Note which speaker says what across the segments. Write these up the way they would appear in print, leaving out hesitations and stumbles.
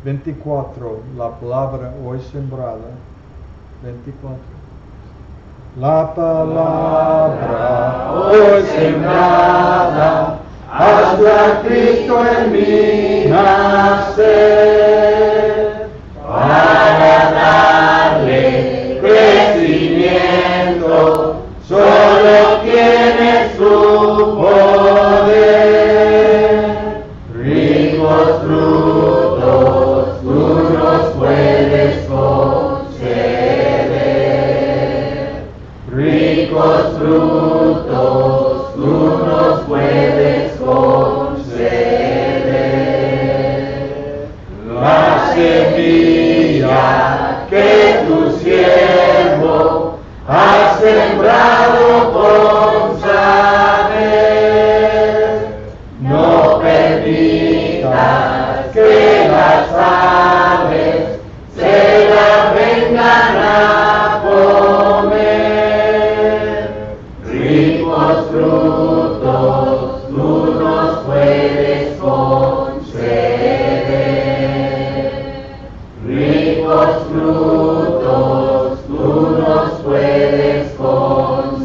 Speaker 1: 24, la palabra hoy sembrada. 24. La palabra hoy sembrada, hasta Cristo en mí nacer, para darle crecimiento, solo tiene su poder. Ricos frutos tú nos puedes conceder. Ricos frutos tú nos puedes conceder. La semilla que tu siervo ha sembrado con saber, no permitas que las aves se la vengan a comer. Ricos frutos tú nos puedes conceder. Ricos frutos tú nos puedes conceder.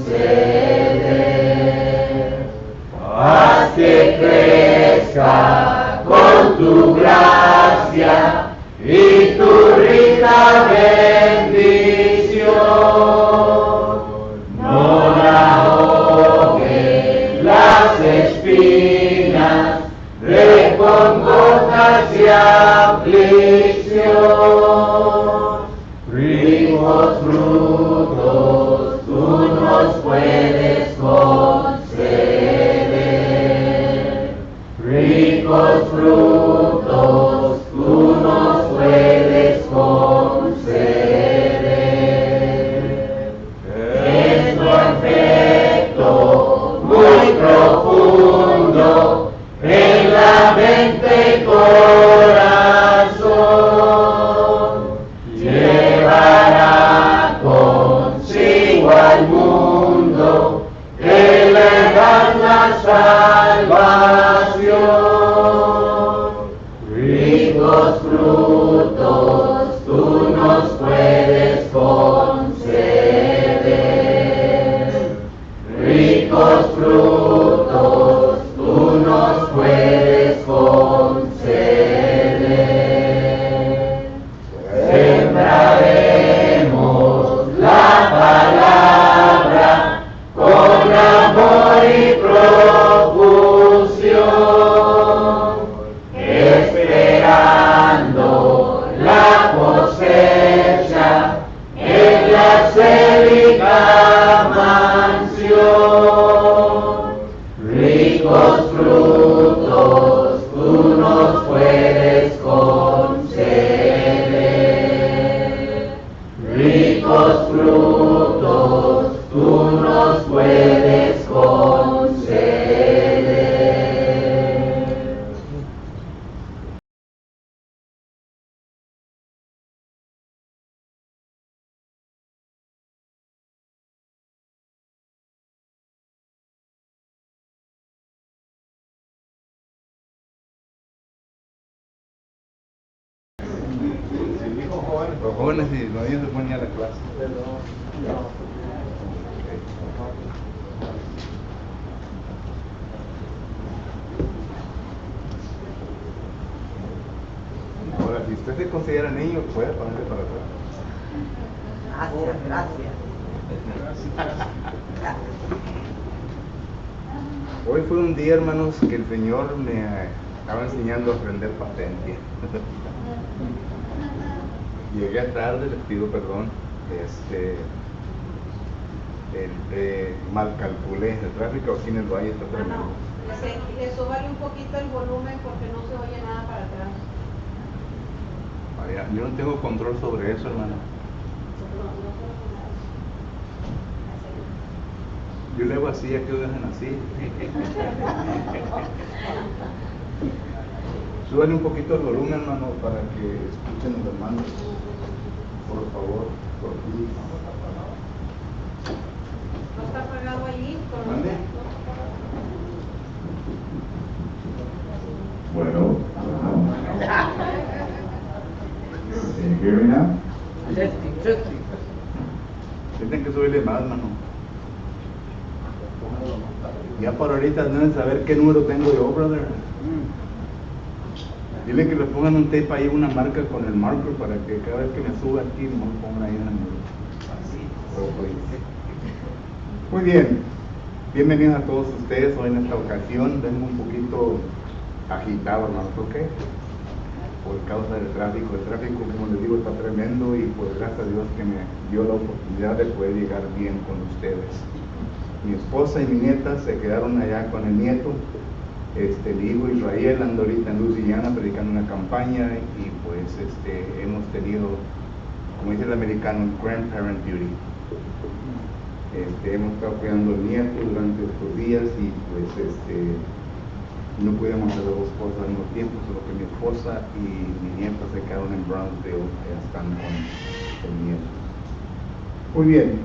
Speaker 1: Haz que crezca con tu gracia y tu rica bendición. No la ahogue las espinas de congojas y aflicción. Ricos frutos tú nos puedes conceder. Ricos frutos tú nos puedes conceder. Es tu efecto muy profundo en la mente y corazón. Llevará consigo al mundo que le dan la salvación. Ricos frutos tú nos puedes conceder. Ricos frutos tú nos puedes conceder. Sembraremos la palabra con amor y profusión, esperando la cosecha en la célica mansión. Ricos frutos tú nos puedes conceder. Ricos frutos tú nos puedes conceder.
Speaker 2: Los jóvenes y no ellos se ponen a la clase. Ahora, si usted se considera niño, puede ponerse para atrás.
Speaker 3: Gracias.
Speaker 2: Hoy fue un día, hermanos, que el Señor me estaba enseñando a aprender paciencia. Llegué tarde, les pido perdón. Mal calculé el tráfico aquí en el valle está tremendo.
Speaker 4: Le súbale un poquito el volumen porque no se oye nada para atrás.
Speaker 2: Yo no tengo control sobre eso, hermano. Yo le hago así, ya que lo dejan así. Súbale un poquito el volumen, hermano, para que escuchen los hermanos. Por favor, por ti.
Speaker 4: ¿No está apagado allí?
Speaker 2: ¿Mande?
Speaker 5: Bueno,
Speaker 2: Tienen que subirle más, mano. Ya por ahorita deben saber qué número tengo yo, brother. Dile que le pongan un tape ahí, una marca con el marker para que cada vez que me suba aquí, no me pongan ahí en el número. Muy bien, bienvenidos a todos ustedes. Hoy en esta ocasión vengo un poquito agitado, hermanos, ¿ok? Por causa del tráfico. El tráfico, como les digo, está tremendo y pues gracias a Dios que me dio la oportunidad de poder llegar bien con ustedes. Mi esposa y mi nieta se quedaron allá con el nieto. Mi hijo Israel anda ahorita en Louisiana predicando una campaña y pues hemos tenido, como dice el americano, grandparent duty. Hemos estado cuidando al nieto durante estos días y pues no pudimos hacer las dos cosas al mismo tiempo, solo que mi esposa y mi nieta se quedaron en Brownsville, ya están con el nieto. Muy bien,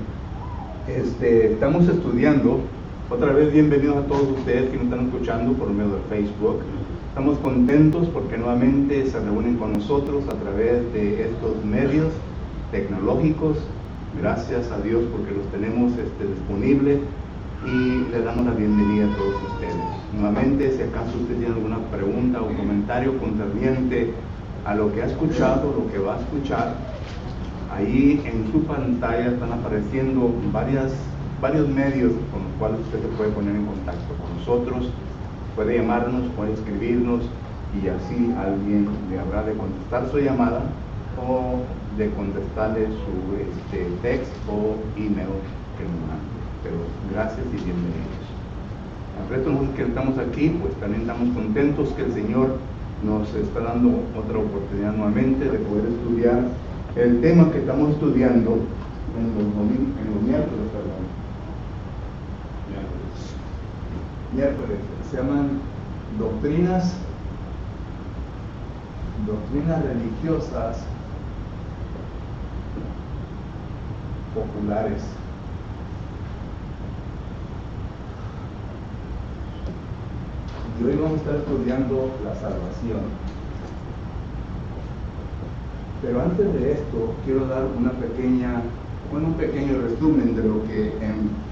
Speaker 2: estamos estudiando, otra vez bienvenidos a todos ustedes que nos están escuchando por medio de Facebook. Estamos contentos porque nuevamente se reúnen con nosotros a través de estos medios tecnológicos. Gracias a Dios porque los tenemos disponibles y le damos la bienvenida a todos ustedes. Nuevamente, si acaso usted tiene alguna pregunta o comentario concerniente a lo que ha escuchado, lo que va a escuchar, ahí en su pantalla están apareciendo varios medios con los cuales usted se puede poner en contacto con nosotros. Puede llamarnos, puede escribirnos y así alguien le habrá de contestar su llamada o de contestarle su text o email que nos mande. Pero gracias y bienvenidos. Al resto nosotros que estamos aquí, pues también estamos contentos que el Señor nos está dando otra oportunidad nuevamente de poder estudiar el tema que estamos estudiando en los miércoles, se llaman doctrinas religiosas populares. Y hoy vamos a estar estudiando la salvación. Pero antes de esto, quiero dar un pequeño resumen de lo que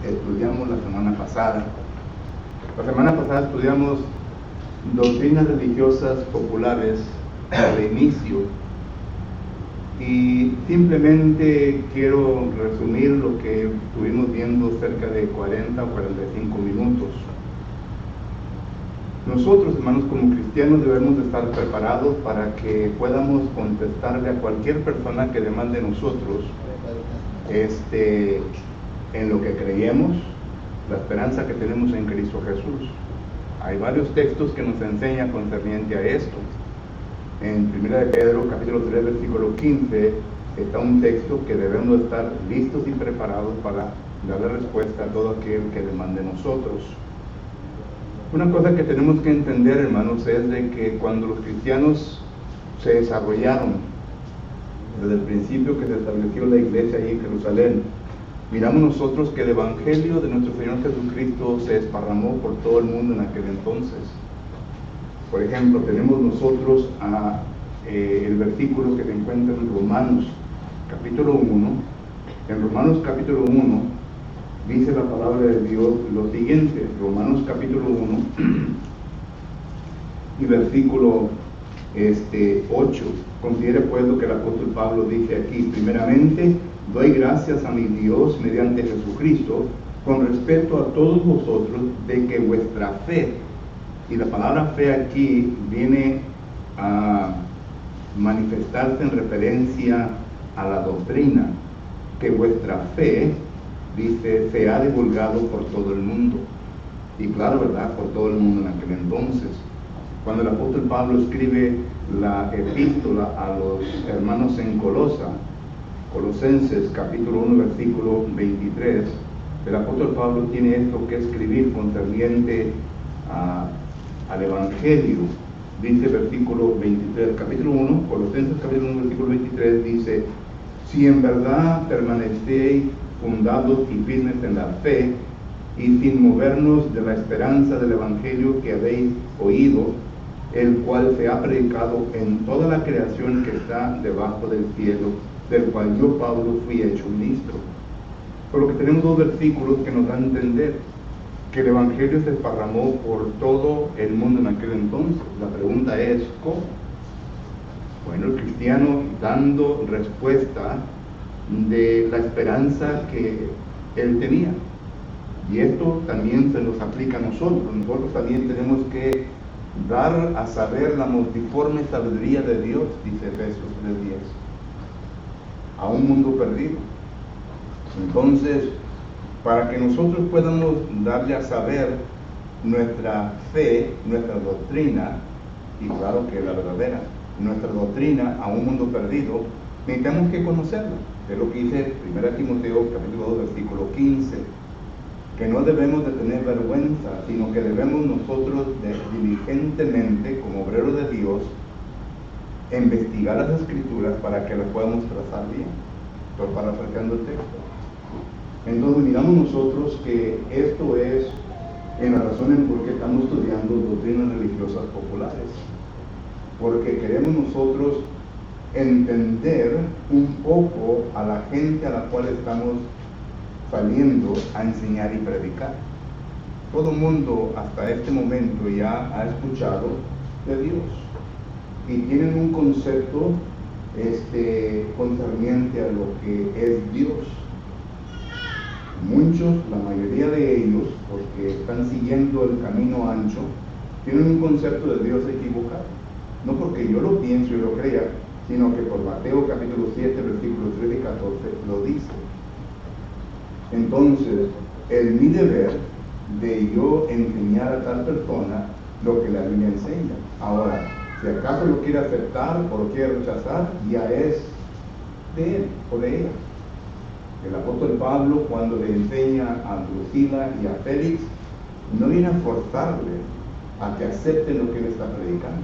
Speaker 2: estudiamos la semana pasada. La semana pasada estudiamos doctrinas religiosas populares de inicio. Y simplemente quiero resumir lo que estuvimos viendo cerca de 40 o 45 minutos. Nosotros, hermanos, como cristianos debemos de estar preparados para que podamos contestarle a cualquier persona que demande de nosotros en lo que creemos, la esperanza que tenemos en Cristo Jesús. Hay varios textos que nos enseñan concerniente a esto. En 1 de Pedro, capítulo 3, versículo 15, está un texto que debemos estar listos y preparados para darle respuesta a todo aquel que demande de nosotros. Una cosa que tenemos que entender, hermanos, es de que cuando los cristianos se desarrollaron, desde el principio que se estableció la iglesia ahí en Jerusalén, miramos nosotros que el evangelio de nuestro Señor Jesucristo se desparramó por todo el mundo en aquel entonces. Por ejemplo, tenemos nosotros el versículo que se encuentra en Romanos capítulo 1. En Romanos capítulo 1 dice la palabra de Dios lo siguiente. Romanos capítulo 1 y versículo 8. Considere pues lo que el apóstol Pablo dice aquí. Primeramente, doy gracias a mi Dios mediante Jesucristo con respecto a todos vosotros de que vuestra fe, y la palabra fe aquí viene a manifestarse en referencia a la doctrina, que vuestra fe, dice, se ha divulgado por todo el mundo. Y claro, ¿verdad? Por todo el mundo en aquel entonces. Cuando el apóstol Pablo escribe la epístola a los hermanos en Colosenses capítulo 1, versículo 23, el apóstol Pablo tiene esto que escribir concerniente al Evangelio. Dice versículo 23, capítulo 1, Colosenses capítulo 1, versículo 23, dice: si en verdad permanecéis fundados y firmes en la fe, y sin movernos de la esperanza del Evangelio que habéis oído, el cual se ha predicado en toda la creación que está debajo del cielo, del cual yo, Pablo, fui hecho ministro. Por lo que tenemos dos versículos que nos dan a entender que el Evangelio se desparramó por todo el mundo en aquel entonces. La pregunta es, ¿cómo? Bueno, el cristiano dando respuesta de la esperanza que él tenía. Y esto también se nos aplica a nosotros. Nosotros también tenemos que dar a saber la multiforme sabiduría de Dios, dice Efesios 3:10, a un mundo perdido. Entonces, para que nosotros podamos darle a saber nuestra fe, nuestra doctrina, y claro que la verdadera, nuestra doctrina a un mundo perdido, necesitamos que conocerla. Es lo que dice 1 Timoteo capítulo 2 versículo 15, que no debemos de tener vergüenza, sino que debemos nosotros diligentemente, como obreros de Dios, investigar las Escrituras para que las podamos trazar bien. Estoy parafraseando el texto. Entonces miramos nosotros que esto es en la razón en por qué estamos estudiando doctrinas religiosas populares, porque queremos nosotros entender un poco a la gente a la cual estamos saliendo a enseñar y predicar. Todo el mundo hasta este momento ya ha escuchado de Dios y tienen un concepto concerniente a lo que es Dios. Muchos, la mayoría de ellos, porque están siguiendo el camino ancho, tienen un concepto de Dios equivocado. No porque yo lo pienso y lo crea, sino que por Mateo capítulo 7, versículos 13 y 14 lo dice. Entonces, es mi deber de yo enseñar a tal persona lo que la Biblia enseña. Ahora, si acaso lo quiere aceptar o lo quiere rechazar, ya es de él o de ella. El apóstol Pablo, cuando le enseña a Drusila y a Félix, no viene a forzarles a que acepten lo que él está predicando,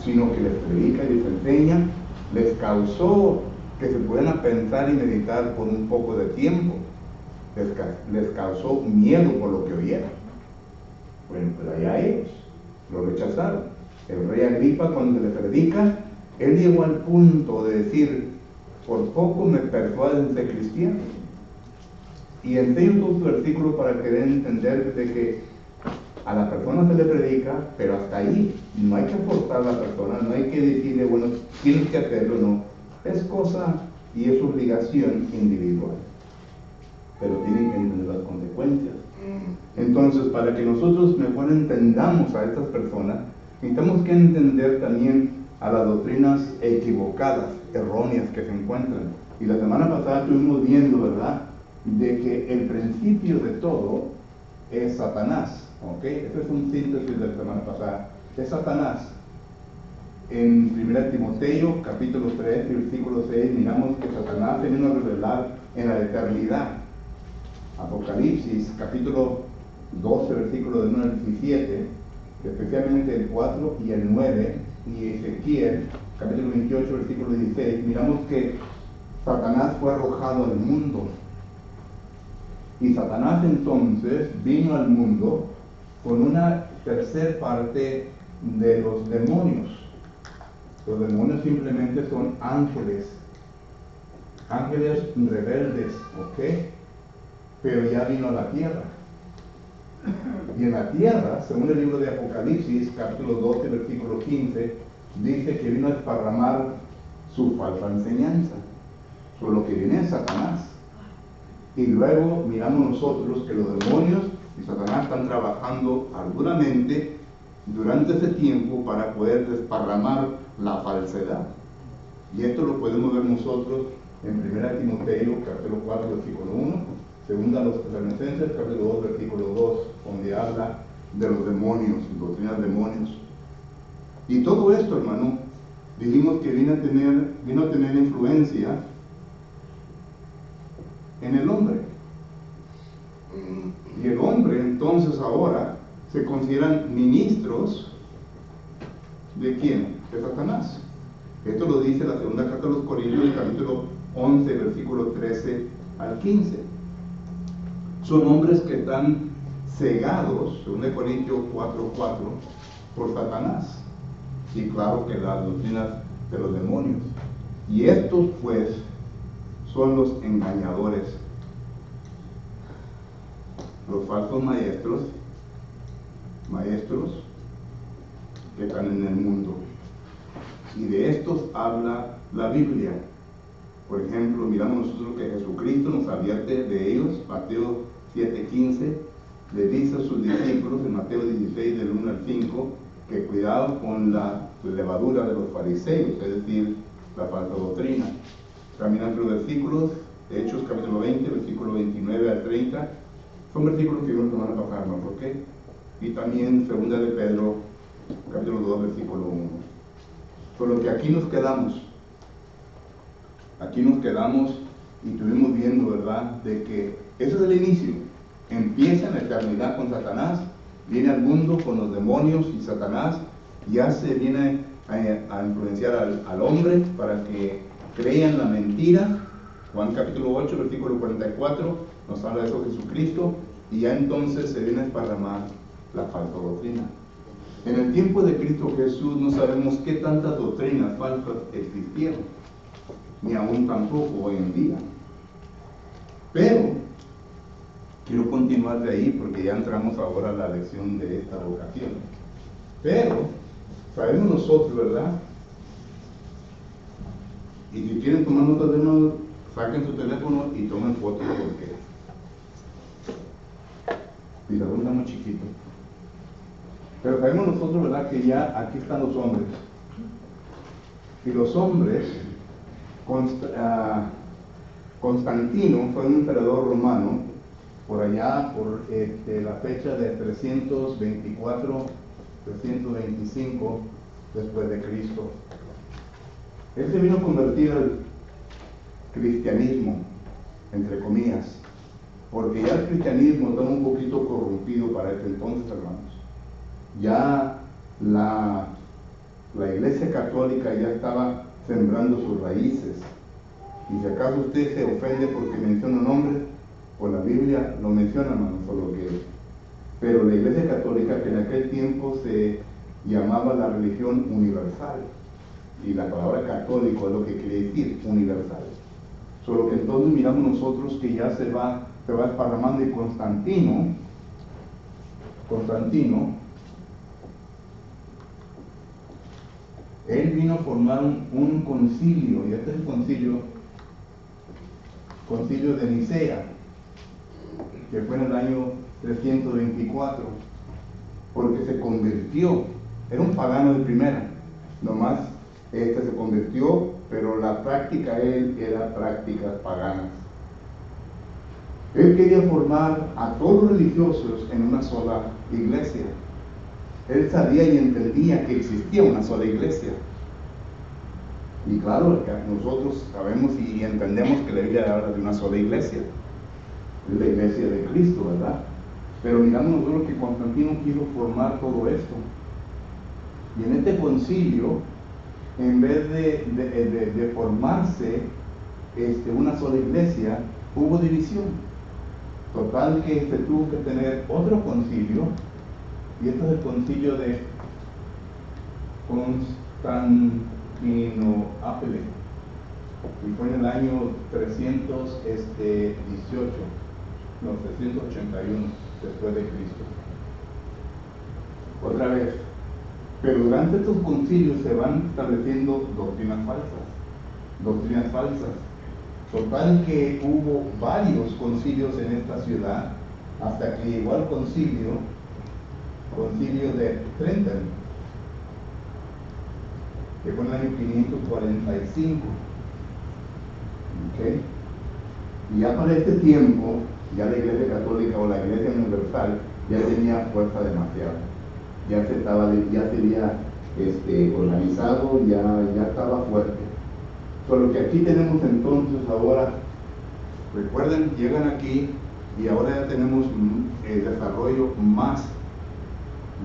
Speaker 2: sino que les predica y les enseña, les causó que se pudieran pensar y meditar por un poco de tiempo, les causó miedo por lo que oyeron. Bueno, pues allá ellos lo rechazaron. El rey Agripa, cuando le predica, él llegó al punto de decir: por poco me persuaden de cristiano. Y enseño todo su versículo para que den a entender de que a la persona se le predica, pero hasta ahí. No hay que forzar a la persona, no hay que decirle, bueno, tienes que hacerlo, no. Es cosa y es obligación individual. Pero tienen que entender las consecuencias. Entonces, para que nosotros mejor entendamos a estas personas, necesitamos que entender también a las doctrinas equivocadas, erróneas que se encuentran. Y la semana pasada estuvimos viendo, ¿verdad?, de que el principio de todo es Satanás. ¿Ok? Ese es un síntesis de la semana pasada. Es Satanás. En 1 Timoteo, capítulo 3, versículo 6, miramos que Satanás vino a revelar en la eternidad. Apocalipsis, capítulo 12, versículo del 1 al 17, especialmente el 4 y el 9, y Ezequiel, capítulo 28, versículo 16, miramos que Satanás fue arrojado al mundo. Y Satanás entonces vino al mundo con una tercer parte de los demonios. Los demonios simplemente son ángeles rebeldes, ¿ok? Pero ya vino a la tierra. Y en la tierra, según el libro de Apocalipsis, capítulo 12, versículo 15, dice que vino a desparramar su falsa enseñanza. Por lo que viene es Satanás. Y luego miramos nosotros que los demonios y Satanás están trabajando arduamente durante ese tiempo para poder desparramar la falsedad. Y esto lo podemos ver nosotros en 1 Timoteo, capítulo 4, versículo 1, segunda a los Tesalonicenses, capítulo 2, versículo 2, donde habla de los demonios, doctrinas de demonios. Y todo esto, hermano, dijimos que vino a tener influencia en el hombre. Y el hombre, entonces, ahora se consideran ministros ¿de quién? De Satanás. Esto lo dice la segunda carta de los Corintios, capítulo 11, versículo 13 al 15. Son hombres que están cegados, 2 Corintios 4:4,
Speaker 3: por Satanás. Y claro que las doctrinas de los demonios. Y estos pues son los engañadores, los falsos maestros que están en el mundo. Y de estos habla la Biblia. Por ejemplo, miramos nosotros que Jesucristo nos advierte de ellos. Mateo 7:15 le dice a sus discípulos en Mateo 16 del 1 al 5 que cuidado con la levadura de los fariseos, es decir, la falsa doctrina. También los versículos, Hechos capítulo 20, versículo 29 al 30, son versículos que vimos la semana pasada, ¿no? ¿Por qué? Y también segunda de Pedro, capítulo 2, versículo 1. Por lo que aquí nos quedamos y estuvimos viendo, ¿verdad?, de que eso es el inicio. Empieza en la eternidad con Satanás, viene al mundo con los demonios y Satanás ya se viene a influenciar al hombre para que crean la mentira. Juan capítulo 8, versículo 44 nos habla de eso Jesucristo, y ya entonces se viene a esparramar la falsa doctrina. En el tiempo de Cristo Jesús no sabemos qué tantas doctrinas falsas existieron, ni aún tampoco hoy en día. Pero quiero continuar de ahí porque ya entramos ahora a la lección de esta ocasión. Pero sabemos nosotros, ¿verdad? Y si quieren tomar notas de nuevo, saquen su teléfono y tomen fotos porque mi teléfono está muy chiquito. Pero sabemos nosotros, ¿verdad?, que ya aquí están los hombres. Y los hombres, Constantino fue un emperador romano por allá, por la fecha de 324, 325 después de Cristo. Él se vino a convertir al cristianismo, entre comillas, porque ya el cristianismo estaba un poquito corrompido para ese entonces, hermanos. Ya la Iglesia Católica ya estaba sembrando sus raíces. Y si acaso usted se ofende porque menciona nombres, pues la Biblia lo menciona, hermanos, solo que. Pero la Iglesia Católica, que en aquel tiempo se llamaba la religión universal, y la palabra católico es lo que quiere decir, universal. Solo que entonces miramos nosotros que ya se va esparramando, y Constantino, él vino a formar un concilio, y este es el concilio de Nicea, que fue en el año 324, porque se convirtió, era un pagano de primera, nomás se convirtió, pero la práctica él era prácticas paganas. Él quería formar a todos los religiosos en una sola iglesia. Él sabía y entendía que existía una sola iglesia. Y claro, nosotros sabemos y entendemos que la Biblia habla de una sola iglesia. Es la iglesia de Cristo, ¿verdad? Pero miramos nosotros que Constantino quiso formar todo esto. Y en este concilio, en vez de formarse una sola iglesia, hubo división. Total que se tuvo que tener otro concilio, y este es el concilio de Constantinopla, y fue en el año 381 después de Cristo. Otra vez, pero durante estos concilios se van estableciendo doctrinas falsas. Total que hubo varios concilios en esta ciudad, hasta que llegó al concilio de Trento, que fue en el año 545. ¿Okay? Y ya para este tiempo, ya la Iglesia Católica o la Iglesia Universal ya tenía fuerza demasiado. Ya se había organizado, ya estaba fuerte. Solo que aquí tenemos entonces ahora, recuerden, llegan aquí y ahora ya tenemos el desarrollo más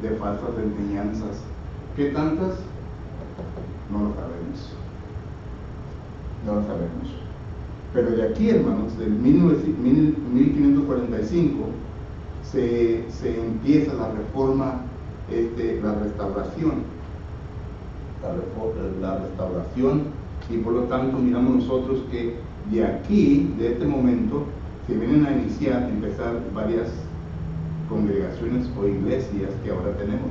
Speaker 3: de falsas enseñanzas. ¿Qué tantas? No lo sabemos. Pero de aquí, hermanos, del 1545 se empieza la reforma la restauración. La restauración, y por lo tanto miramos nosotros que de aquí, de este momento, se vienen a empezar varias congregaciones o iglesias que ahora tenemos.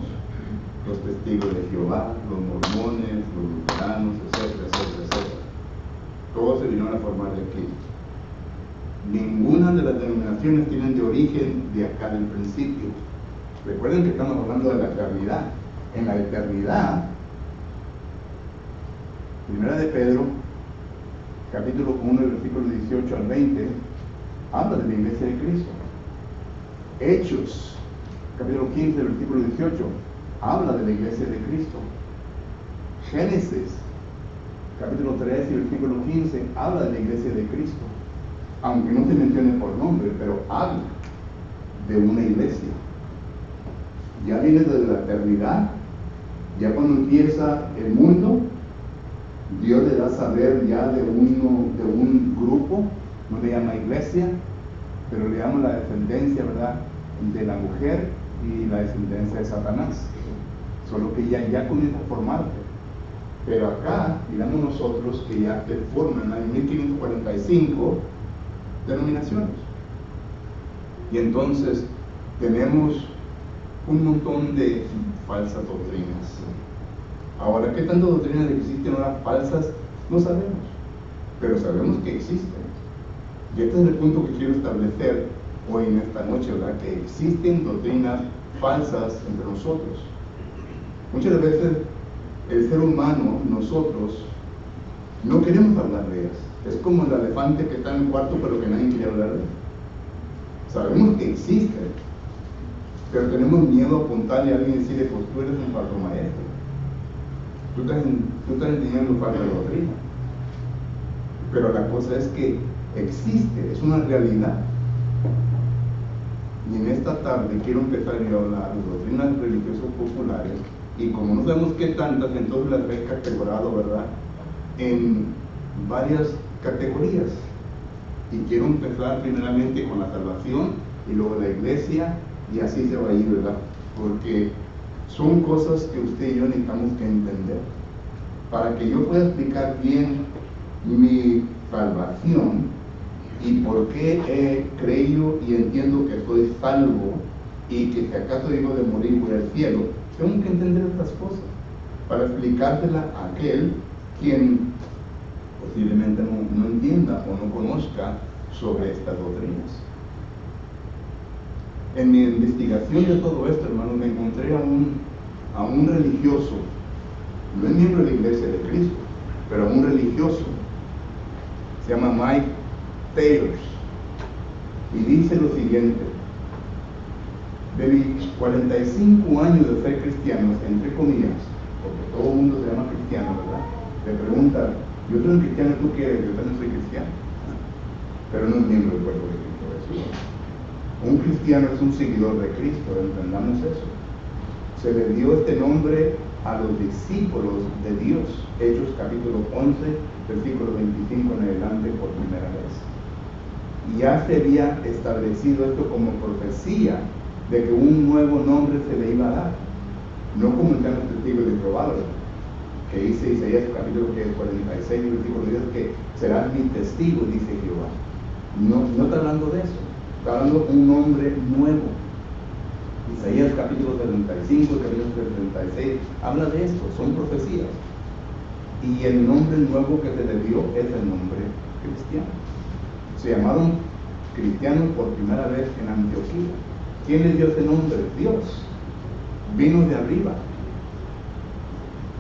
Speaker 3: Los testigos de Jehová, los mormones, los luteranos, etcétera, etcétera, etcétera. Todos se vinieron a formar de aquí. Ninguna de las denominaciones tienen de origen de acá del principio. Recuerden que estamos hablando de la eternidad. En la eternidad, Primera de Pedro, capítulo 1, versículo 18 al 20, habla de la iglesia de Cristo. Hechos, capítulo 15, versículo 18, habla de la iglesia de Cristo. Génesis, capítulo 13, versículo 15, habla de la iglesia de Cristo. Aunque no se mencione por nombre, pero habla de una iglesia. Ya viene desde la eternidad, ya cuando empieza el mundo, Dios le da a saber ya de un grupo, no le llama iglesia, pero le llama la descendencia, ¿verdad?, de la mujer y la descendencia de Satanás. Solo que ya comienza a formarse. Pero acá, miramos nosotros que ya se forman en 1545 denominaciones. Y entonces tenemos un montón de falsas doctrinas. Ahora, ¿qué tantas doctrinas existen ahora falsas? No sabemos, pero sabemos que existen. Y este es el punto que quiero establecer hoy en esta noche, ¿verdad? Que existen doctrinas falsas entre nosotros. Muchas veces el ser humano, nosotros, no queremos hablar de ellas. Es como el elefante que está en el cuarto pero que nadie quiere hablar de él. Sabemos que existen, pero tenemos miedo a apuntarle a alguien y decirle, pues tú eres un falso maestro. Tú estás enseñando falsa doctrina. Pero la cosa es que existe, es una realidad. Y en esta tarde quiero empezar a hablar de doctrinas religiosas populares, y como no sabemos qué tantas, entonces las he categorado, ¿verdad?, en varias categorías. Y quiero empezar primeramente con la salvación y luego la iglesia, y así se va a ir, ¿verdad? Porque son cosas que usted y yo necesitamos que entender. Para que yo pueda explicar bien mi salvación y por qué he creído y entiendo que soy salvo y que si acaso digo de morir voy al cielo, tengo que entender estas cosas para explicársela a aquel quien posiblemente no entienda o no conozca sobre estas doctrinas. En mi investigación de todo esto, hermanos, me encontré a un religioso, no es miembro de la iglesia de Cristo, pero a un religioso, se llama Mike Taylor, y dice lo siguiente: de mis 45 años de ser cristiano, entre comillas, porque todo el mundo se llama cristiano, ¿verdad? Te preguntan, yo soy un cristiano, ¿tú qué eres? Yo también soy cristiano, pero no es miembro del cuerpo de Cristo Jesús. Un cristiano es un seguidor de Cristo, entendamos eso. Se le dio este nombre a los discípulos de Dios, Hechos capítulo 11, versículo 25 en adelante, por primera vez. Y ya se había establecido esto como profecía de que un nuevo nombre se le iba a dar, no como están los testigos de Jehová, que dice Isaías capítulo 46, versículo 10, que serás mi testigo, dice Jehová. No está hablando de eso, está hablando de un nombre nuevo. Isaías capítulo 35, capítulo 36, habla de esto, son profecías. Y el nombre nuevo que se le dio es el nombre cristiano. Se llamaron cristianos por primera vez en Antioquía. ¿Quién les dio ese nombre? Dios. Vino de arriba.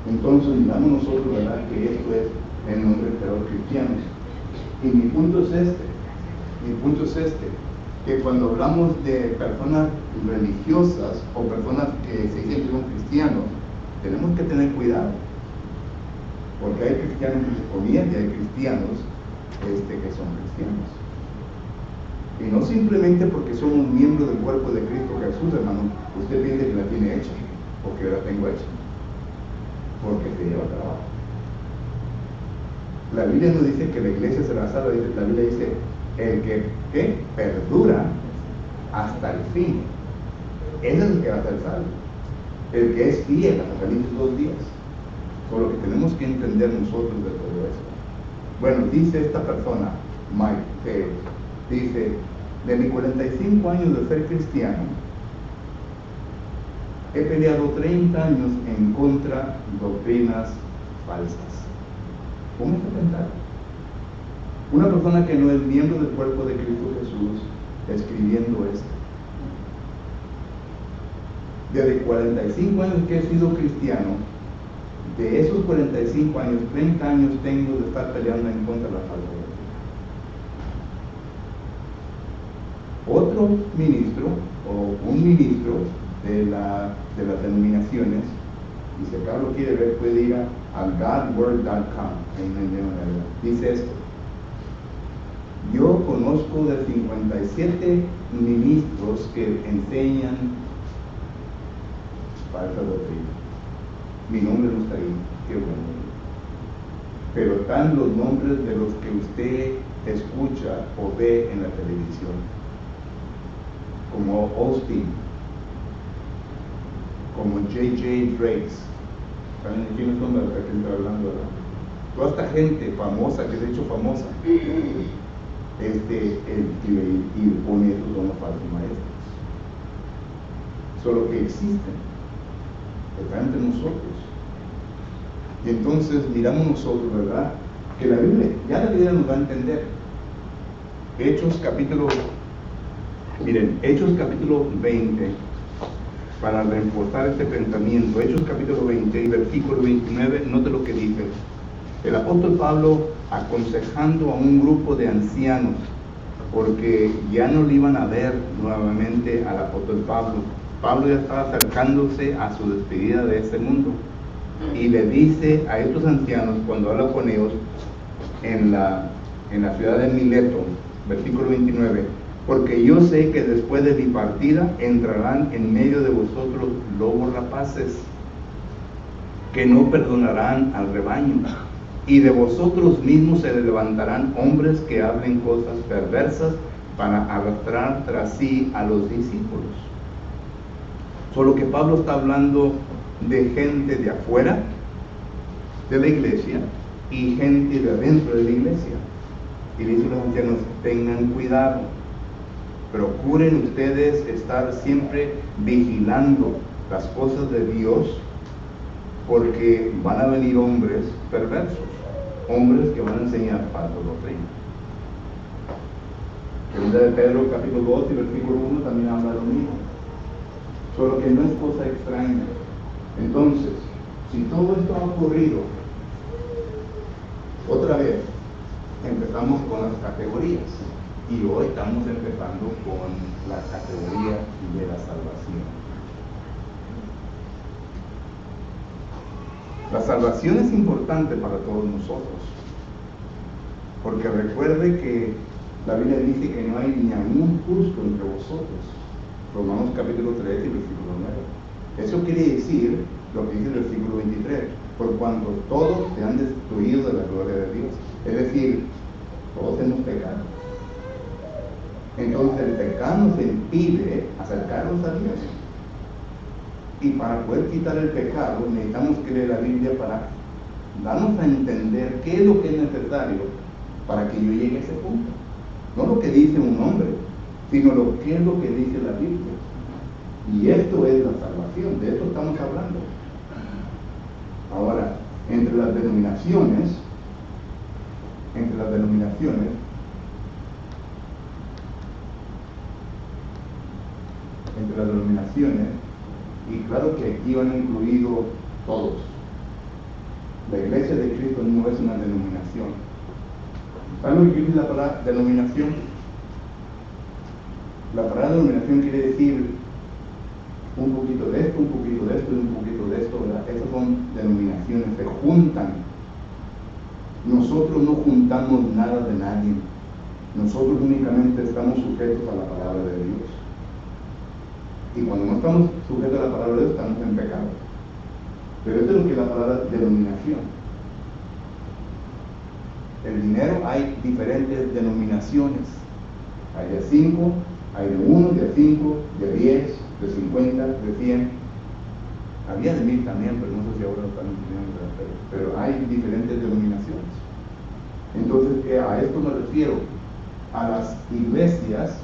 Speaker 3: Entonces, miramos nosotros, ¿verdad?, que esto es el nombre de los cristianos. Y mi punto es este, que cuando hablamos de personas religiosas o personas que se dicen que son cristianos, tenemos que tener cuidado, porque hay cristianos que se convierten y hay cristianos que son cristianos. Y no simplemente porque somos miembros del cuerpo de Cristo Jesús, hermano, usted piensa que la tiene hecha o que la tengo hecha, porque se lleva trabajo. La Biblia no dice que la iglesia será salva, la Biblia dice el que perdura hasta el fin. Ese es el que va a ser salvo. el que es fiel, Apocalipsis 2:10. Por lo que tenemos que entender nosotros de todo esto. Bueno, dice esta persona, Mike Taylor, dice, de mis 45 años de ser cristiano, he peleado 30 años en contra de doctrinas falsas. ¿Cómo se pensar? Una persona que no es miembro del cuerpo de Cristo Jesús escribiendo esto. Desde 45 años que he sido cristiano, de esos 45 años, 30 años tengo de estar peleando en contra de la falsa doctrina. Otro ministro, o un ministro de las denominaciones, y si acá lo quiere ver, puede ir a godword.com, dice esto: yo conozco de 57 ministros que enseñan falsa doctrina. Mi nombre no está ahí, qué bueno. Pero están los nombres de los que usted escucha o ve en la televisión, como Austin, como J.J. Drakes. ¿Saben de quiénes son? De los que estoy hablando, ¿verdad? Toda esta gente famosa, que se ha hecho famosa, y pone esos son los falsos maestros. Solo que existen, están entre nosotros. Y entonces miramos nosotros, ¿verdad? Que la Biblia nos va a entender. Hechos capítulo 20, para reforzar este pensamiento. Hechos capítulo 20 y versículo 29, note lo que dice. El apóstol Pablo aconsejando a un grupo de ancianos, porque ya no le iban a ver nuevamente al apóstol Pablo. Pablo ya estaba acercándose a su despedida de este mundo. Y le dice a estos ancianos, cuando habla con ellos en la ciudad de Mileto, versículo 29, porque yo sé que después de mi partida entrarán en medio de vosotros lobos rapaces, que no perdonarán al rebaño, y de vosotros mismos se levantarán hombres que hablen cosas perversas para arrastrar tras sí a los discípulos. Solo que Pablo está hablando de gente de afuera de la iglesia y gente de adentro de la iglesia. Y le dice a los ancianos, tengan cuidado, procuren ustedes estar siempre vigilando las cosas de Dios, porque van a venir hombres perversos, hombres que van a enseñar falsa doctrina. Segunda de Pedro capítulo 2 y versículo 1 también habla lo mismo. Solo que no es cosa extraña. Entonces, si todo esto ha ocurrido, otra vez empezamos con las categorías, y hoy estamos empezando con la categoría de la salvación. La salvación es importante para todos nosotros, porque recuerde que la Biblia dice que no hay ni aún justo entre vosotros. Romanos capítulo 3 y versículo 9. Eso quiere decir lo que dice el versículo 23, por cuanto todos se han destruido de la gloria de Dios. Es decir, todos hemos pecado. Entonces el pecado nos impide acercarnos a Dios. Y para poder quitar el pecado necesitamos que leer la Biblia para darnos a entender qué es lo que es necesario para que yo llegue a ese punto. No lo que dice un hombre, sino lo que es lo que dice la Biblia. Y esto es la salvación, de esto estamos hablando. Ahora, entre las denominaciones, y claro que aquí van incluidos todos. La iglesia de Cristo no es una denominación. ¿Saben lo que dice la palabra denominación? La palabra denominación quiere decir un poquito de esto, un poquito de esto y un poquito de esto, ¿verdad? Esas son denominaciones, se juntan. Nosotros no juntamos nada de nadie. Nosotros únicamente estamos sujetos a la palabra de Dios. Y cuando no estamos sujetos a la palabra de Dios, estamos en pecado. Pero esto es lo que es la palabra denominación. El dinero, hay diferentes denominaciones. Hay de 5, hay de 1, de 5, de 10, de 50, de 100. Había de 1000 también, pero no sé si ahora lo están enseñando, ¿verdad? Pero hay diferentes denominaciones. Entonces, a esto me refiero, a las iglesias,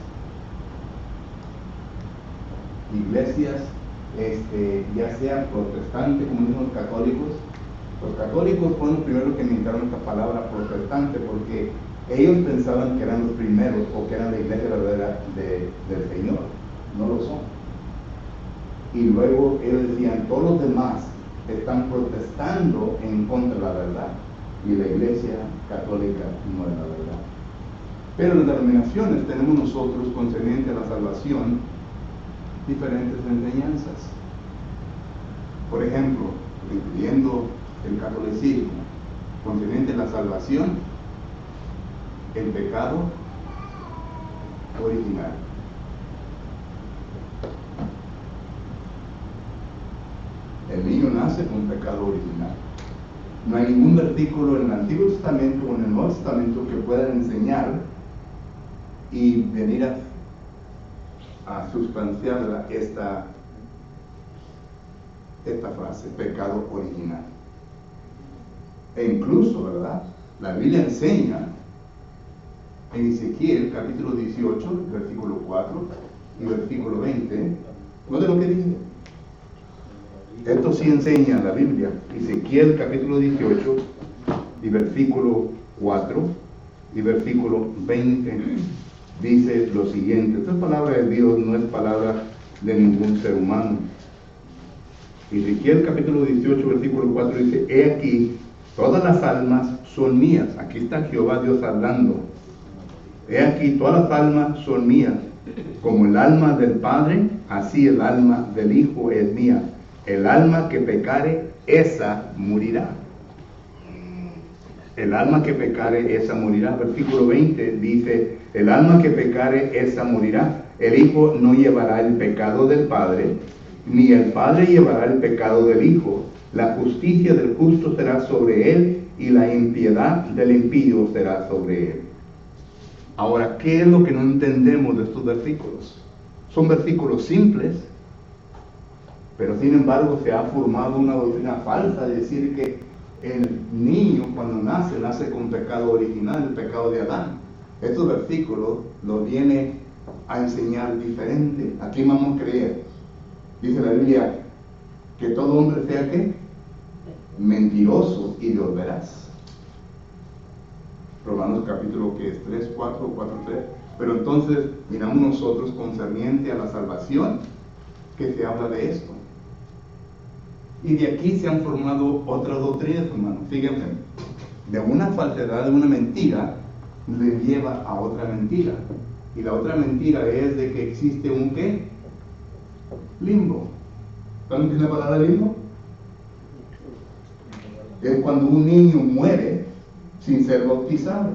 Speaker 3: ya sean protestantes, como dicen los católicos. Los católicos fueron los primeros que inventaron esta palabra protestante, porque ellos pensaban que eran los primeros, o que eran la iglesia verdadera del Señor. No lo son. Y luego ellos decían, todos los demás están protestando en contra de la verdad, y la iglesia católica no es la verdad. Pero en las denominaciones tenemos nosotros, concerniente a la salvación, diferentes enseñanzas. Por ejemplo, incluyendo el catolicismo, concerniente a la salvación, el pecado original. El niño nace con pecado original. No hay ningún versículo en el Antiguo Testamento o en el Nuevo Testamento que pueda enseñar y venir a sustanciar esta frase, pecado original. E incluso, ¿verdad? La Biblia enseña en Ezequiel capítulo 18, versículo 4 y versículo 20, ¿no de lo que dice? Esto sí enseña la Biblia. Ezequiel capítulo 18 y versículo 4 y versículo 20 dice lo siguiente. Esta es palabra de Dios, no es palabra de ningún ser humano. Ezequiel capítulo 18 versículo 4 dice: he aquí, todas las almas son mías. Aquí está Jehová Dios hablando. He aquí, todas las almas son mías. Como el alma del Padre, así el alma del Hijo es mía. El alma que pecare, esa morirá. El alma que pecare, esa morirá. Versículo 20 dice: el alma que pecare, esa morirá. El Hijo no llevará el pecado del Padre, ni el Padre llevará el pecado del Hijo. La justicia del justo será sobre él, y la impiedad del impío será sobre él. Ahora, ¿qué es lo que no entendemos de estos versículos? Son versículos simples, pero sin embargo se ha formado una doctrina falsa de decir que el niño cuando nace con pecado original, el pecado de Adán. Estos versículos lo viene a enseñar diferente. ¿A quién vamos a creer? Dice la Biblia que todo hombre sea ¿qué? Mentiroso y Dios veraz. Romanos capítulo que es 3, 4, 4, 3. Pero entonces miramos nosotros concerniente a la salvación que se habla de esto. Y de aquí se han formado otras doctrinas, hermanos. Fíjense, de una falsedad, de una mentira, le lleva a otra mentira. Y la otra mentira es de que existe un ¿qué? Limbo. ¿Saben qué es la palabra limbo? Es cuando un niño muere sin ser bautizado.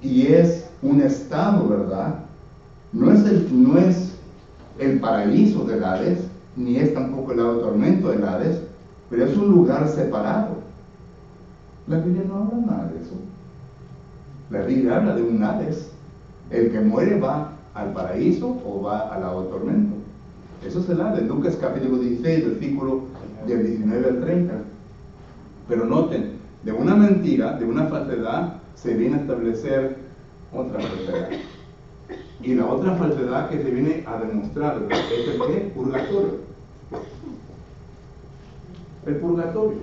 Speaker 3: Y es un estado, ¿verdad? No es el paraíso del Hades, ni es tampoco el lago de tormento del Hades, pero es un lugar separado. La Biblia no habla nada de eso. La Biblia habla de un Hades. El que muere va al paraíso o va al lago de tormento. Eso es el Hades. Lucas capítulo 16, versículo del 19 al 30. Pero noten, de una mentira, de una falsedad, se viene a establecer otra falsedad. Y la otra falsedad que se viene a demostrar es el ¿qué? Purgatorio. El purgatorio.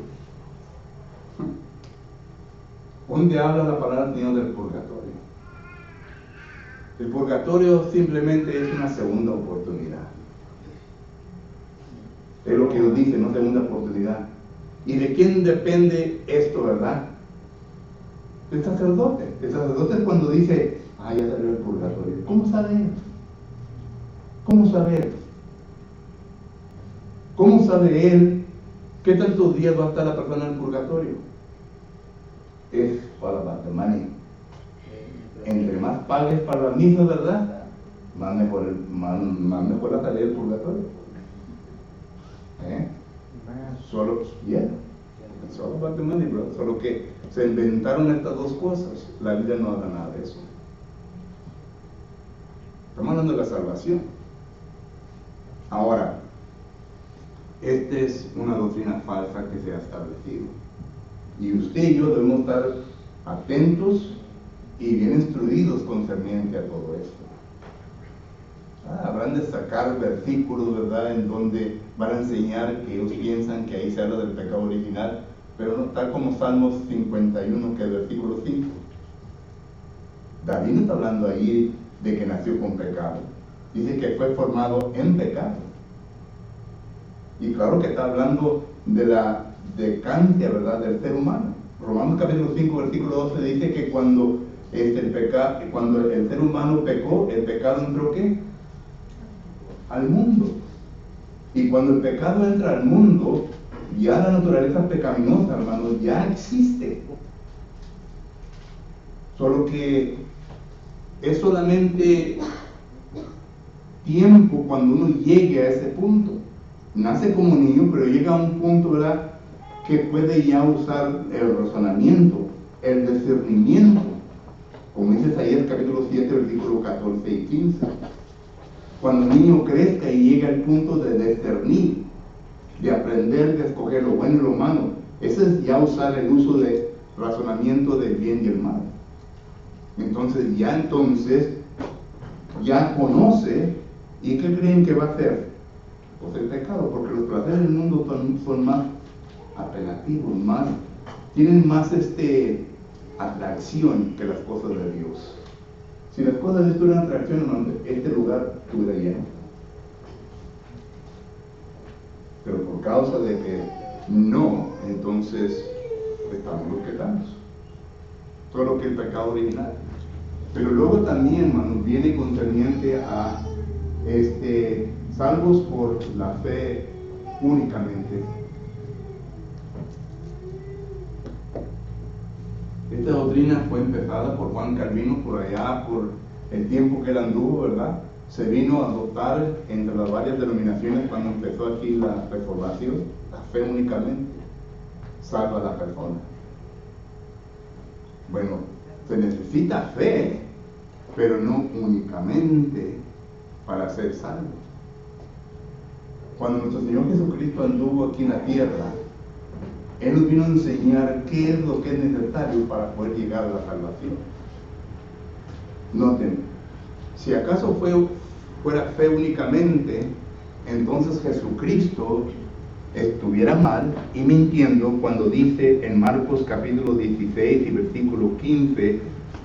Speaker 3: ¿Dónde habla la palabra del Señor del purgatorio? El purgatorio simplemente es una segunda oportunidad. Es lo que nos dice, no segunda oportunidad. ¿Y de quién depende esto, verdad? Del sacerdote. El sacerdote es cuando dice: ah, ya salió el purgatorio. ¿Cómo sabe él? ¿Cómo sabe él? ¿Cómo sabe él qué tantos días va a estar la persona en el purgatorio? Es para la money. Entre más pagues para la misa, ¿verdad? Más mejor la salida del purgatorio. Solo about the money, bro. Solo que se inventaron estas dos cosas. La Biblia no habla nada de eso. Estamos hablando de la salvación. Ahora, esta es una doctrina falsa que se ha establecido. Y usted y yo debemos estar atentos y bien instruidos concerniente a todo esto. Habrán de sacar versículos, ¿verdad?, en donde van a enseñar que ellos piensan que ahí se habla del pecado original, pero no, tal como Salmos 51, que es el versículo 5. David no está hablando ahí de que nació con pecado. Dice que fue formado en pecado. Y claro que está hablando de la decadencia, ¿verdad?, del ser humano. Romanos capítulo 5, versículo 12 dice que cuando el ser humano pecó, el pecado entró ¿qué? Al mundo. Y cuando el pecado entra al mundo, ya la naturaleza pecaminosa, hermanos, ya existe. Solo que es solamente tiempo cuando uno llegue a ese punto. Nace como niño, pero llega a un punto, ¿verdad?, que puede ya usar el razonamiento, el discernimiento, como dice Isaías capítulo 7, versículos 14 y 15. Cuando el niño crezca y llega al punto de discernir, de aprender, de escoger lo bueno y lo malo, ese es ya usar el uso de razonamiento del bien y el mal. Entonces ya conoce, ¿y qué creen que va a hacer? Pues el pecado, porque los placeres del mundo son más apelativos, tienen más atracción que las cosas de Dios. Si las cosas de Dios tuvieran atracción, hermano, este lugar estuviera lleno. Pero por causa de que no, entonces estamos lo que estamos. Solo que el pecado original. Pero luego también, hermanos, viene concerniente a salvos por la fe únicamente. Esta doctrina fue empezada por Juan Calvino por allá, por el tiempo que él anduvo, ¿verdad? Se vino a adoptar entre las varias denominaciones cuando empezó aquí la reformación. La fe únicamente salva a la persona. Bueno, se necesita fe, pero no únicamente para ser salvo. Cuando nuestro Señor Jesucristo anduvo aquí en la tierra, Él nos vino a enseñar qué es lo que es necesario para poder llegar a la salvación. Noten, si acaso fuera fe únicamente, entonces Jesucristo estuviera mal y mintiendo cuando dice en Marcos capítulo 16 y versículo 15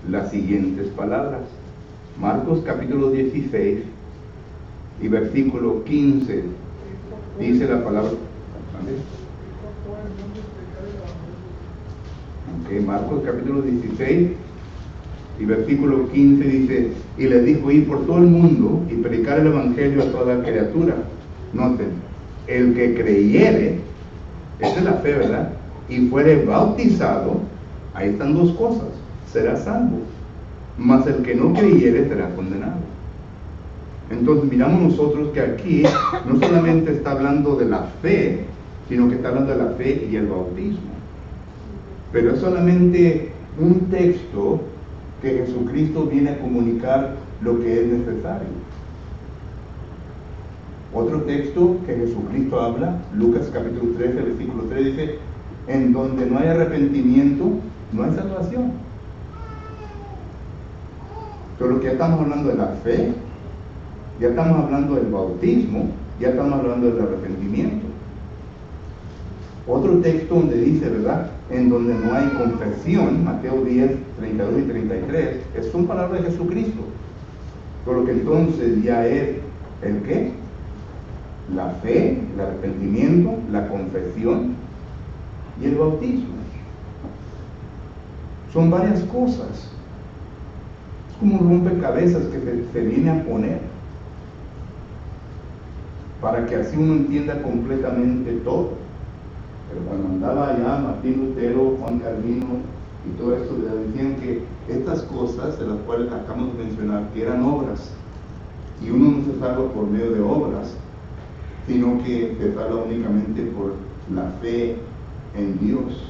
Speaker 3: las siguientes palabras. Marcos capítulo 16 y versículo 15 dice la palabra. Marcos capítulo 16 y versículo 15 dice: y les dijo, ir por todo el mundo y predicar el evangelio a toda criatura. Noten, el que creyere, esa es la fe, ¿verdad?, y fuere bautizado, ahí están dos cosas, será salvo, mas el que no creyere será condenado. Entonces miramos nosotros que aquí no solamente está hablando de la fe, sino que está hablando de la fe y el bautismo. Pero es solamente un texto que Jesucristo viene a comunicar lo que es necesario. Otro texto que Jesucristo habla, Lucas capítulo 13, versículo 3, dice: en donde no hay arrepentimiento, no hay salvación. Solo que ya estamos hablando de la fe, ya estamos hablando del bautismo, ya estamos hablando del arrepentimiento. Otro texto donde dice, ¿verdad?, en donde no hay confesión, Mateo 10, 32 y 33, son palabras de Jesucristo. Solo que entonces ya es ¿el qué? La fe, el arrepentimiento, la confesión y el bautismo. Son varias cosas. Es como un rompecabezas que se viene a poner para que así uno entienda completamente todo. Pero cuando andaba allá Martín Lutero, Juan Calvino y todo esto, decían que estas cosas, de las cuales acabamos de mencionar, que eran obras, y uno no se salva por medio de obras, sino que se salva únicamente por la fe en Dios.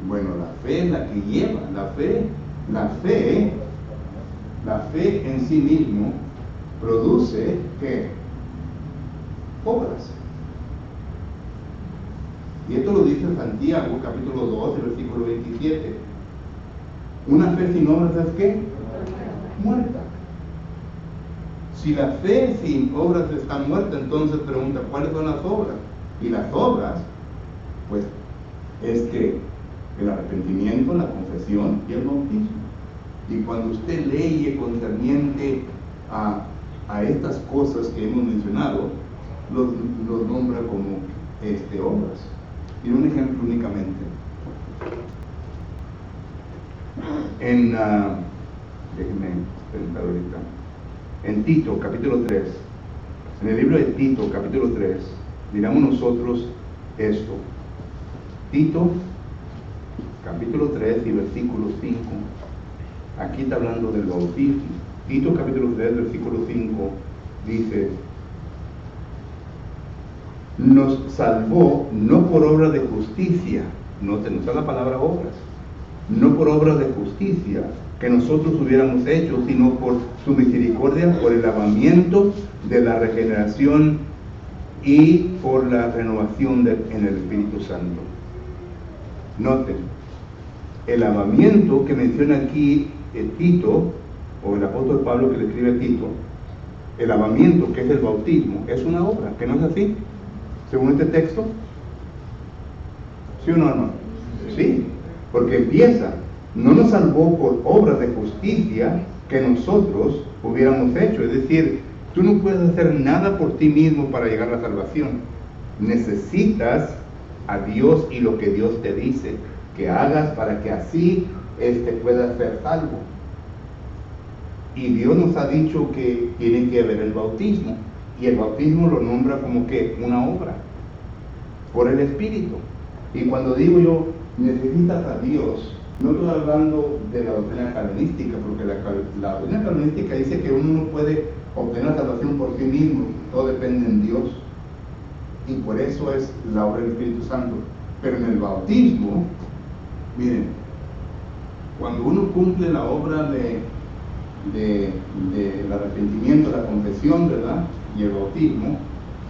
Speaker 3: Bueno, la fe es la que lleva, la fe en sí mismo produce ¿qué? Obras. Y esto lo dice Santiago, capítulo 12, versículo 27. Una fe sin obras es ¿qué? Muerta. Si la fe sin obras está muerta, entonces pregunta, ¿cuáles son las obras? Y las obras, pues, es que el arrepentimiento, la confesión y el bautismo. Y cuando usted lee concerniente a estas cosas que hemos mencionado, los nombra como obras. Y un ejemplo únicamente. Déjenme pensar ahorita. En Tito, capítulo 3. En el libro de Tito, capítulo 3, miramos nosotros esto. Tito, capítulo 3 y versículo 5. Aquí está hablando del bautismo. Tito, capítulo 3, versículo 5, dice: nos salvó no por obra de justicia, noten, usa la palabra obras, no por obra de justicia que nosotros hubiéramos hecho, sino por su misericordia, por el lavamiento de la regeneración y por la renovación en el Espíritu Santo. Noten, el lavamiento que menciona aquí Tito, o el apóstol Pablo que le escribe a Tito, el lavamiento, que es el bautismo, es una obra, ¿que no es así? Según este texto. ¿Sí o no, hermano? Sí, porque empieza, no nos salvó por obras de justicia que nosotros hubiéramos hecho. Es decir, tú no puedes hacer nada por ti mismo para llegar a la salvación. Necesitas a Dios y lo que Dios te dice que hagas para que así puedas ser salvo. Y Dios nos ha dicho que tiene que haber el bautismo. Y el bautismo lo nombra como que una obra por el Espíritu. Y cuando digo yo, necesitas a Dios, no estoy hablando de la doctrina calvinística, porque la doctrina calvinística dice que uno no puede obtener la salvación por sí mismo, todo depende en Dios. Y por eso es la obra del Espíritu Santo. Pero en el bautismo, miren, cuando uno cumple la obra del arrepentimiento, la confesión, ¿verdad? Y el bautismo,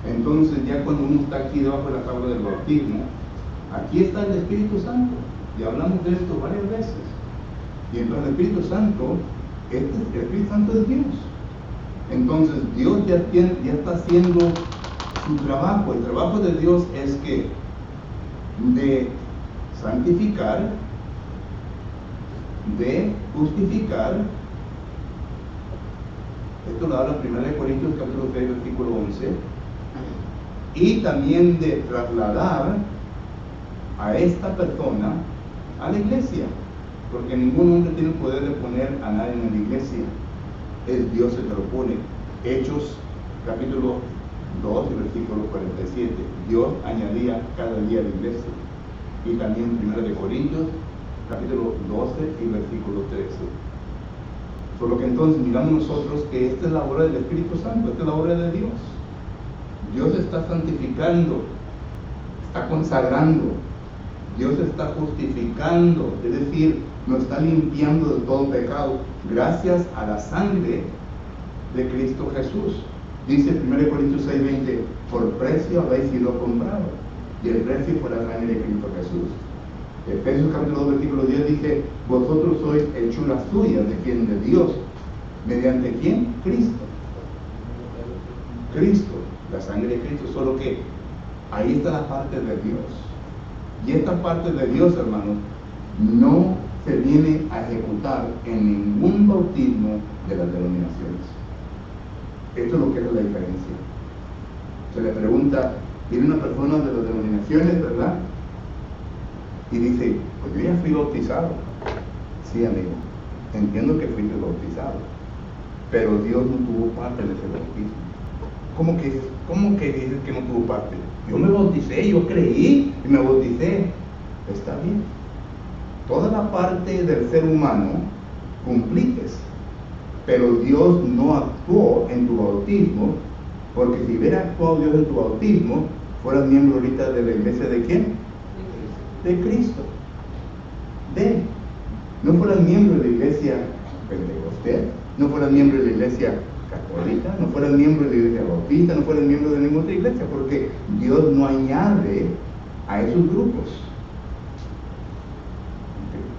Speaker 3: entonces ya cuando uno está aquí debajo de la tabla del bautismo, aquí está el Espíritu Santo, y hablamos de esto varias veces. Y entonces el Espíritu Santo, el Espíritu Santo es Dios. Entonces Dios ya está haciendo su trabajo. El trabajo de Dios es que de santificar, de justificar. Esto lo habla 1 Corintios capítulo 3, versículo 11. Y también de trasladar a esta persona a la iglesia. Porque ningún hombre tiene el poder de poner a nadie en la iglesia. Es Dios el que lo pone. Hechos capítulo 2 y versículo 47. Dios añadía cada día a la iglesia. Y también 1 Corintios capítulo 12 y versículo 13. Por lo que entonces miramos nosotros que esta es la obra del Espíritu Santo, esta es la obra de Dios. Dios está santificando, está consagrando, Dios está justificando, es decir, nos está limpiando de todo pecado gracias a la sangre de Cristo Jesús. Dice 1 Corintios 6:20, por precio habéis sido comprados, y el precio fue la sangre de Cristo Jesús. Efesios capítulo 2 versículo 10 dice, vosotros sois hechuras suyas, ¿de quién? De Dios. ¿Mediante quién? Cristo. Cristo, la sangre de Cristo, solo que ahí está la parte de Dios. Y esta parte de Dios, hermanos, no se viene a ejecutar en ningún bautismo de las denominaciones. Esto es lo que es la diferencia. Se le pregunta, viene una persona de las denominaciones, ¿verdad? Y dice, pues yo ya fui bautizado. Sí, amigo, entiendo que fuiste bautizado, pero Dios no tuvo parte en ese bautismo. ¿Cómo que dices que no tuvo parte? Yo me bauticé, yo creí y me bauticé. Está bien. Toda la parte del ser humano cumplites, pero Dios no actuó en tu bautismo, porque si hubiera actuado Dios en tu bautismo, fueras miembro ahorita de la iglesia ¿de quién? De Cristo. No fueras miembro de la iglesia pentecostés, no fueras miembro de la iglesia católica, no fueras miembro de la iglesia bautista, no fueras miembro de ninguna otra iglesia, porque Dios no añade a esos grupos.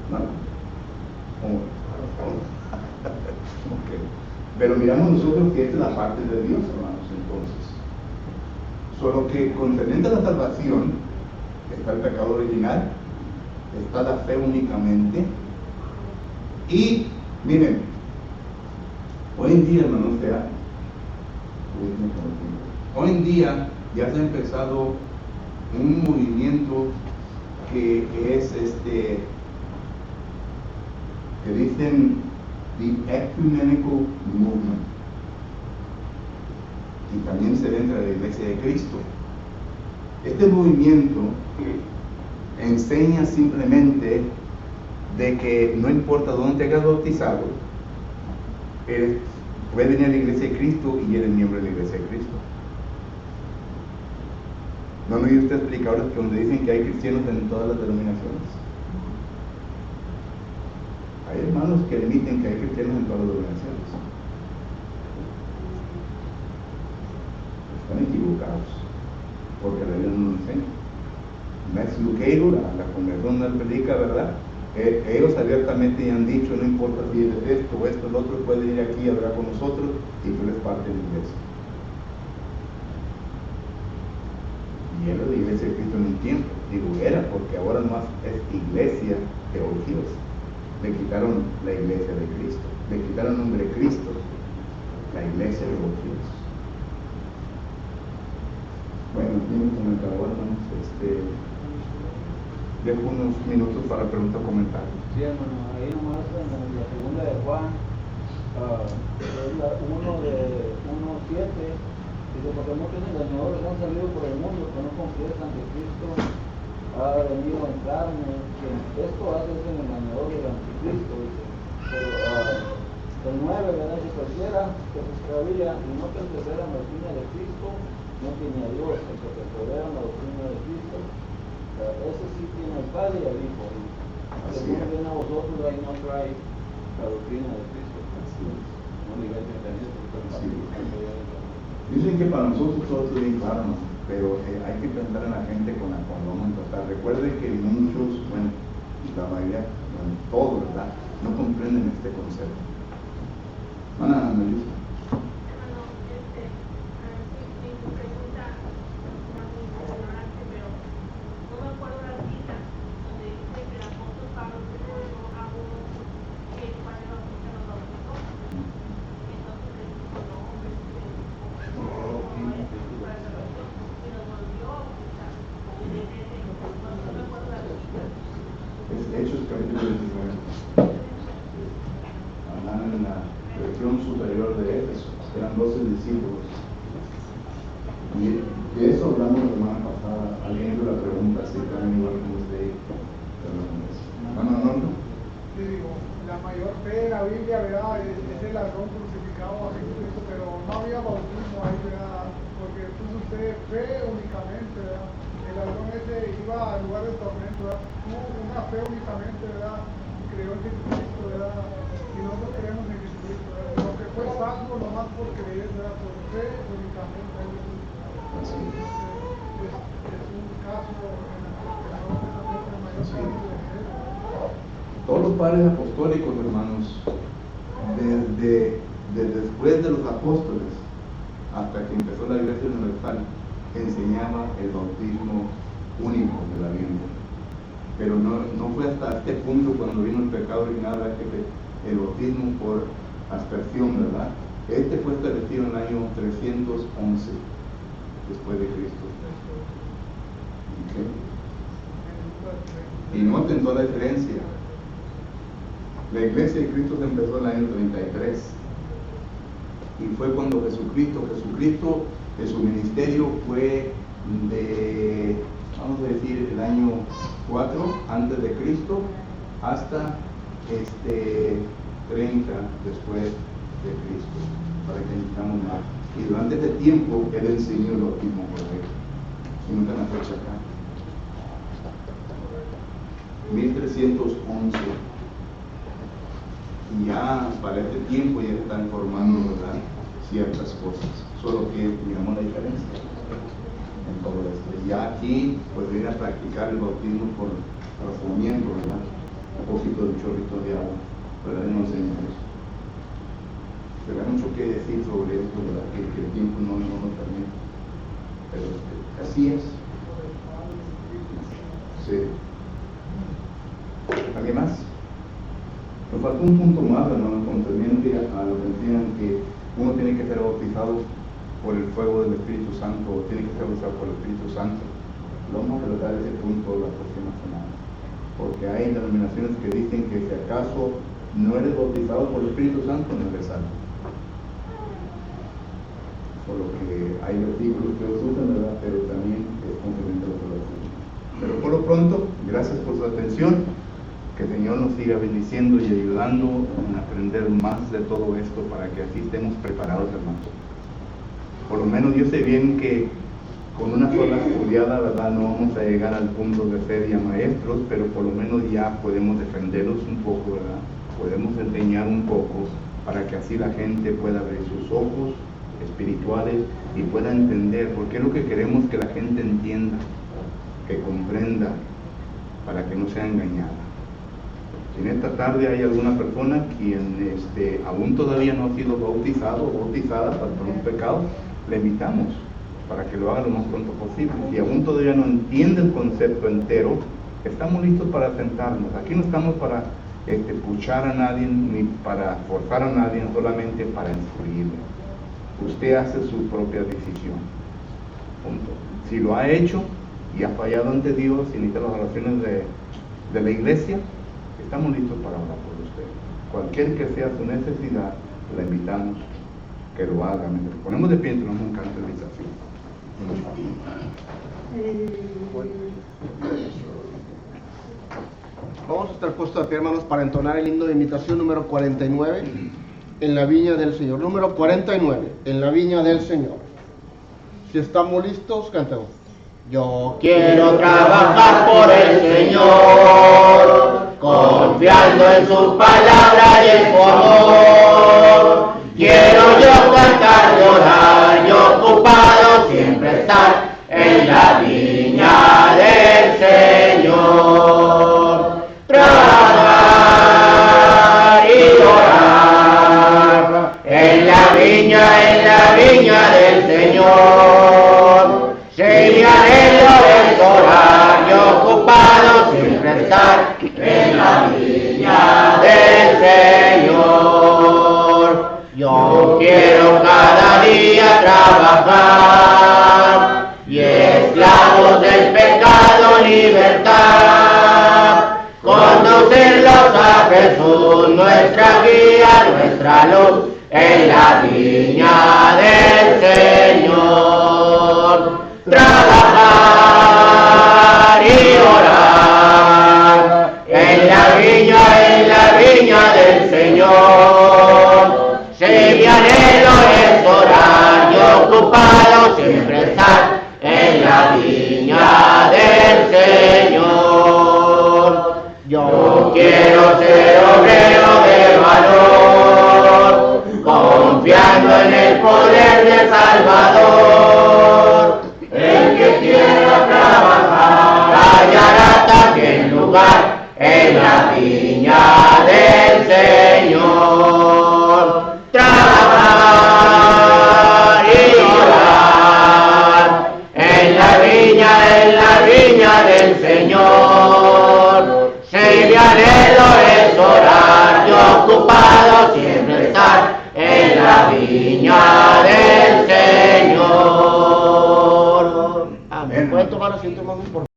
Speaker 3: ¿No? Okay. Pero miramos nosotros que esta es la parte de Dios, hermanos, entonces. Solo que concerniente a la salvación, está el pecado original, está la fe únicamente, y miren, hoy en día, hermanos, hoy en día ya se ha empezado un movimiento que es que dicen the ecumenical movement, y también se ve entre la Iglesia de Cristo. Este movimiento enseña simplemente de que no importa dónde te hayas bautizado, puedes venir a la Iglesia de Cristo y eres miembro de la Iglesia de Cristo. ¿No me oye usted explicar ahora que donde dicen que hay cristianos en todas las denominaciones? Hay hermanos que admiten que hay cristianos en todas las denominaciones. Están equivocados, porque la Biblia no lo enseña. Matthew Cable, la congregación donde él predica, ¿verdad? Ellos abiertamente han dicho, no importa si es esto o esto, el otro puede ir aquí a hablar con nosotros y tú eres parte de la iglesia. Y era de Iglesia de Cristo en un tiempo, digo era porque ahora nomás es Iglesia de Orgíos. Le quitaron la Iglesia de Cristo, le quitaron el nombre de Cristo, la Iglesia de Orgíos. Bueno, tienen que me acabó, hermanos, dejo unos minutos para preguntas o comentarios.
Speaker 5: Sí, hermano, ahí nomás en la segunda de Juan, 1:7, dice, porque muchos engañadores han salido por el mundo que no confiesan que Cristo ha venido en carne, que esto hace es el engañador del anticristo, dice. Pero el 9, ¿verdad? Que cualquiera que se extravía y no persevera en la doctrina de Cristo, no tiene a Dios. El que persevera en la doctrina de Cristo, ese sí tiene al Padre y al Hijo. Según viene a vosotros, ahí no trae la doctrina de Cristo. No le digáis que
Speaker 3: Dicen que para nosotros todo es bien claro, ¿no? Pero hay que pensar en la gente con la cual vamos a tratar. Recuerden que muchos, bueno, la mayoría, bueno, todos, ¿verdad?, no comprenden este concepto. Ana Melissa. Hechos capítulo 19. Andan en la región superior de Éfeso, eran 12 discípulos. Y de eso hablamos la semana pasada. Alguien hizo la pregunta, si también igual como usted. No.
Speaker 6: Sí, digo, la mayor fe de la Biblia, ¿verdad? Es el ladrón crucificado a Jesucristo, pero no había bautismo ahí, ¿verdad? Porque puso usted fe únicamente, ¿verdad? El ladrón ese iba al lugar del tormento, ¿verdad? Tuvo una fe únicamente, ¿verdad? Creyó en Jesucristo, ¿verdad? Y nosotros creemos en Jesucristo, ¿verdad? Lo que fue salvo nomás por creer, ¿verdad? Por fe únicamente. Es un caso en el que no es el mayor caso de fe.
Speaker 3: Todos los padres apostólicos, hermanos, desde después de los apóstoles hasta que empezó la Iglesia Universal, enseñaba el bautismo único de la Biblia. Pero no fue hasta este punto cuando vino el pecado original, que el bautismo por aspersión, ¿verdad? Este fue establecido en el año 311 después de Cristo. ¿Okay? Y noten toda la diferencia. La Iglesia de Cristo se empezó en el año 33 y fue cuando Jesucristo, su ministerio fue de, vamos a decir, el año 4 antes de Cristo hasta 30 después de Cristo, para que entendamos más. Y durante este tiempo Él enseñó el bautismo correcto. Y nunca la fecha acá. 1311. Y ya para este tiempo ya se están formando, ¿verdad?, ciertas cosas, solo que digamos la diferencia. en todo esto. Y ya aquí pues viene a practicar el bautismo por razonamiento, ¿verdad? A propósito del chorrito de agua, ¿verdad? No enseña eso. Pero hay mucho que decir sobre esto, ¿verdad? Que el tiempo no nos permite. Pero así es. Sí. ¿Alguien más? Nos falta un punto más, hermano, concerniente a lo que enseñan que uno tiene que ser bautizado por el fuego del Espíritu Santo, o tiene que ser bautizado por el Espíritu Santo. Lo vamos a tratar ese punto la próxima semana. Porque hay denominaciones que dicen que si acaso no eres bautizado por el Espíritu Santo, no eres salvo. Por lo que hay versículos que los usan, ¿verdad? Pero también es concerniente a lo que lo usan. Pero por lo pronto, gracias por su atención. Que el Señor nos siga bendiciendo y ayudando a aprender más de todo esto para que así estemos preparados, hermanos. Por lo menos yo sé bien que con una sola estudiada, ¿verdad? No vamos a llegar al punto de ser ya maestros, pero por lo menos ya podemos defenderlos un poco, ¿verdad? Podemos enseñar un poco para que así la gente pueda abrir sus ojos espirituales y pueda entender, porque es lo que queremos que la gente entienda, que comprenda, para que no sea engañada. Si en esta tarde hay alguna persona quien aún todavía no ha sido bautizado o bautizada por un pecado, le invitamos para que lo haga lo más pronto posible. Si aún todavía no entiende el concepto entero, estamos listos para sentarnos. Aquí no estamos para puchar a nadie ni para forzar a nadie, solamente para instruirle. Usted hace su propia decisión. Punto. Si lo ha hecho y ha fallado ante Dios y necesita las oraciones de la iglesia, estamos listos para orar por usted. Cualquier que sea su necesidad, la invitamos que lo haga. Mientras ponemos de pie, entramos un canto de desafío.
Speaker 7: Vamos a estar puestos de pie, hermanos, para entonar el himno de invitación número 49, en la viña del Señor. Número 49, en la viña del Señor. Si estamos listos, cantemos. Yo quiero trabajar por el Señor, confiando en su palabra y en su amor. Quiero yo cantar, llorar y ocupado siempre estar en la viña del Señor. Trabajar y llorar en la viña del Señor. Si mi anhelo es orar y ocupado siempre estar en la viña del Señor. Yo quiero cada día trabajar y esclavos del pecado libertad. Conducirlos a Jesús, nuestra guía, nuestra luz, en la viña del Señor. Trabajar y orar en la viña del Señor. Si mi anhelo es orar y ocupado siempre estar en la viña del Señor. Yo quiero ser obrero de valor, confiando en el poder del Salvador. El que quiera trabajar hallará también lugar en la viña del Señor. Trabajar y orar en la viña del Señor. Si mi anhelo es orar y ocupado siempre estar en la viña del Señor. Amén. ¿Pueden tomar asiento, hermanos, por favor?